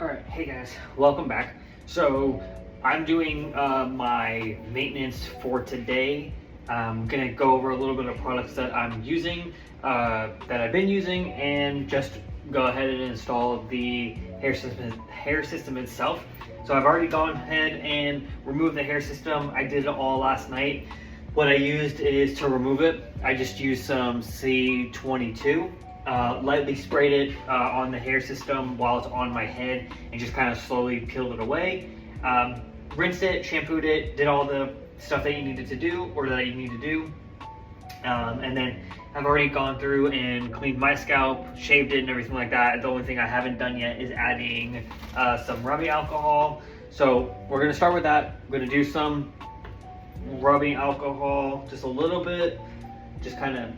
Alright, hey guys, welcome back. So I'm doing my maintenance for today. I'm gonna go over a little bit of products that I'm using, that I've been using, and just go ahead and install the hair system itself. So I've already gone ahead and removed the hair system. I did it all last night. What I used is to remove it, I just used some C22. Lightly sprayed it on the hair system while it's on my head and just kind of slowly peeled it away. Rinsed it, shampooed it, did all the stuff that you needed to do or that you need to do. And then I've already gone through and cleaned my scalp, shaved it and everything like that. The only thing I haven't done yet is adding some rubbing alcohol. So we're gonna start with that. We're gonna do some rubbing alcohol, just a little bit, just kind of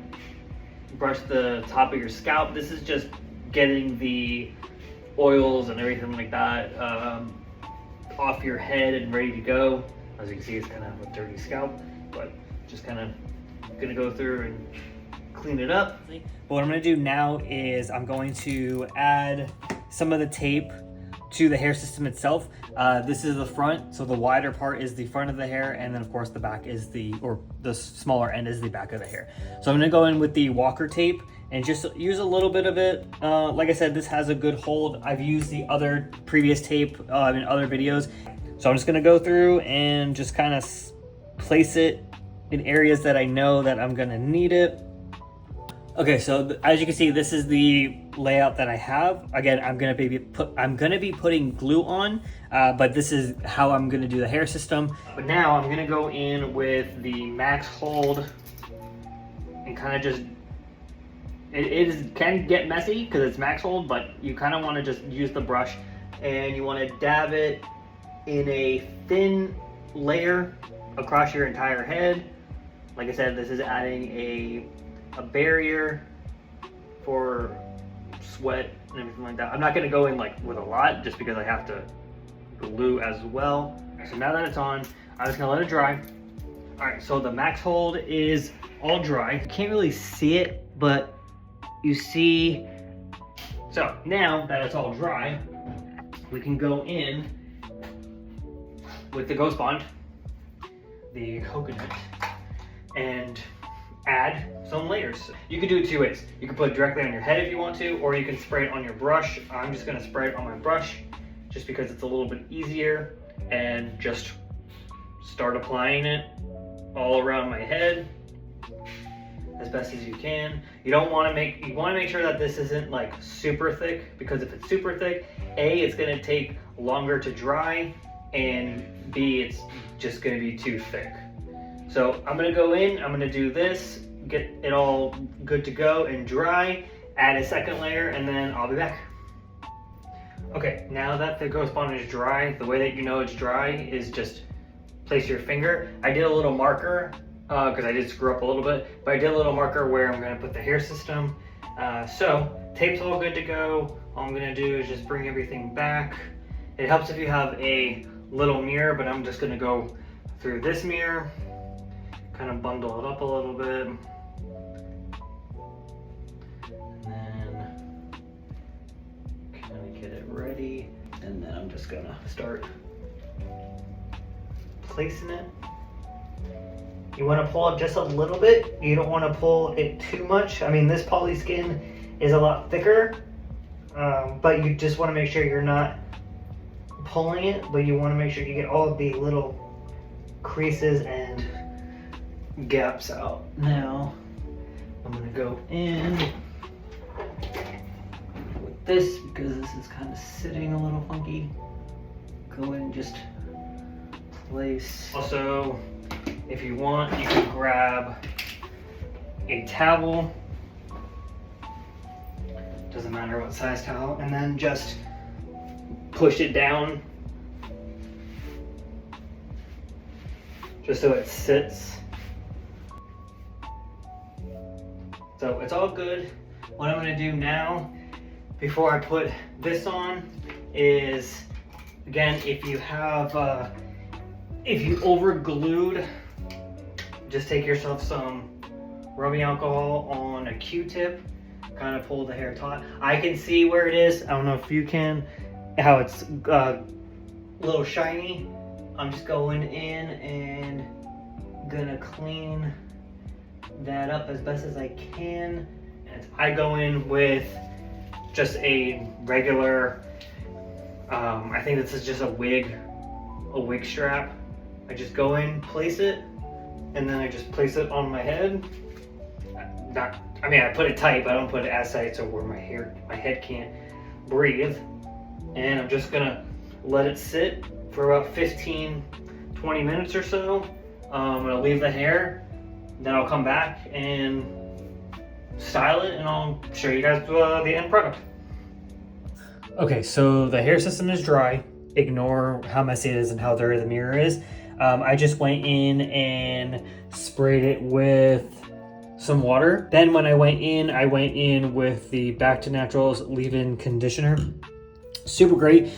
brush the top of your scalp. This is just getting the oils and everything like that off your head and ready to go. As you can see, it's kind of a dirty scalp, but just kind of gonna go through and clean it up. But what I'm gonna do now is I'm going to add some of the tape to the hair system itself. This is the front, so the wider part is the front of the hair, and then of course the back is the smaller end is the back of the hair. So I'm gonna go in with the walker tape and just use a little bit of it. Like I said, this has a good hold. I've used the other previous tape in other videos. So I'm just gonna go through and just kind of place it in areas that I know that I'm gonna need it. Okay, so as you can see, this is the layout that I have. Again, I'm gonna be putting glue on, but this is how I'm gonna do the hair system. But now I'm gonna go in with the max hold and kind of just, it can get messy because it's max hold, but you kind of want to just use the brush and you want to dab it in a thin layer across your entire head. Like I said, this is adding a barrier for sweat and everything like that. I'm not going to go in like with a lot just because I have to glue as well. So now that it's on, I'm just going to let it dry. All right, so the max hold is all dry. You can't really see it, but you see. So now that it's all dry, we can go in with the Ghost Bond, the coconut, and add some layers. You can do it two ways. You can put it directly on your head if you want to, or you can spray it on your brush. I'm just gonna spray it on my brush just because it's a little bit easier, and just start applying it all around my head as best as you can. You want to make sure that this isn't like super thick, because if it's super thick, A, it's gonna take longer to dry, and B, it's just gonna be too thick. So I'm gonna go in, I'm gonna do this, get it all good to go and dry, add a second layer, and then I'll be back. Okay, now that the Ghost Bond is dry, the way that you know it's dry is just place your finger. I did a little marker, because I did screw up a little bit, but I did a little marker where I'm gonna put the hair system. So tape's all good to go. All I'm gonna do is just bring everything back. It helps if you have a little mirror, but I'm just gonna go through this mirror, kind of bundle it up a little bit, and then kind of get it ready, and then I'm just gonna start placing it. You want to pull it just a little bit. You don't want to pull it too much. I mean, this poly skin is a lot thicker, but you just want to make sure you're not pulling it, but you want to make sure you get all of the little creases and gaps out. Now I'm gonna go in with this because this is kind of sitting a little funky. Go in and just place. Also, if you want, you can grab a towel, doesn't matter what size towel, and then just push it down just so it sits. So it's all good. What I'm gonna do now, before I put this on, is, again, if you have, if you over glued, just take yourself some rubbing alcohol on a Q-tip, kind of pull the hair taut. I can see where it is. I don't know if you can. how it's a little shiny. I'm just going in and gonna clean that up as best as I can. And I go in with just a regular, I think this is just a wig strap. I just go in, place it, and then I just place it on my head. I put it tight, but I don't put it as tight so where my head can't breathe. And I'm just gonna let it sit for about 15-20 minutes or so. I'm gonna leave the hair, then I'll come back and style it, and I'll show you guys the end product. Okay, so the hair system is dry. Ignore how messy it is and how dirty the mirror is. I just went in and sprayed it with some water. Then when I went in with the Back to Naturals leave-in conditioner. Super great.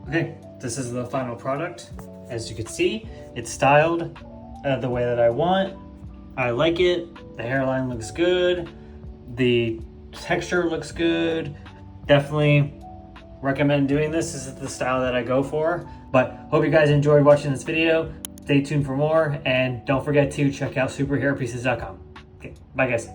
Okay, this is the final product. As you can see, it's styled the way that I want. I like it. The hairline looks good. The texture looks good. Definitely recommend doing this. This is the style that I go for. But hope you guys enjoyed watching this video. Stay tuned for more, and don't forget to check out superhairpieces.com. Okay, bye guys.